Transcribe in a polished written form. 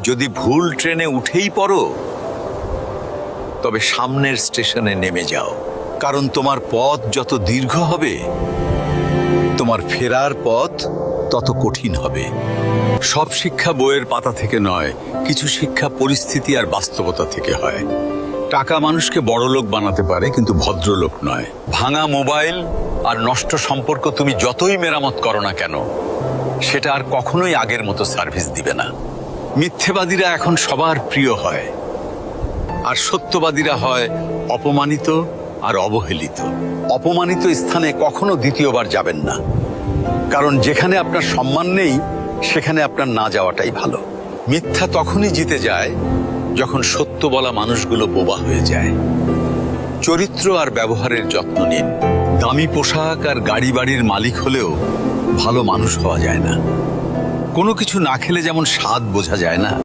যদি ভুল ট্রেনে উঠেই পড়ো, তবে সামনের স্টেশনে নেমে যাও, কারণ তোমার পথ যত দীর্ঘ হবে, তোমার ফেরার পথ তত কঠিন হবে। সব শিক্ষা বইয়ের পাতা থেকে নয়, কিছু শিক্ষা পরিস্থিতি আর বাস্তবতা থেকে হয়। টাকা মানুষকে বড়লোক বানাতে পারে, কিন্তু ভদ্রলোক নয়। ভাঙা মোবাইল আর নষ্ট সম্পর্ক তুমি যতই মেরামত করো না কেন, সেটা আর কখনোই আগের মতো সার্ভিস দিবে না। মিথ্যেবাদীরা এখন সবার প্রিয় হয়, আর সত্যবাদীরা হয় অপমানিত আর অবহেলিত। অপমানিত স্থানে কখনো দ্বিতীয়বার যাবেন না, কারণ যেখানে আপনার সম্মান নেই, সেখানে আপনার না যাওয়াটাই ভালো। মিথ্যা তখনই জিতে যায় যখন সত্য বলা মানুষগুলো বোবা হয়ে যায়। চরিত্র আর ব্যবহারের যত্ন নিন। দামি পোশাক আর গাড়ি বাড়ির মালিক হলেও ভালো মানুষ হওয়া যায় না। কোনো কিছু না খেলে যেমন স্বাদ বোঝা যায় না,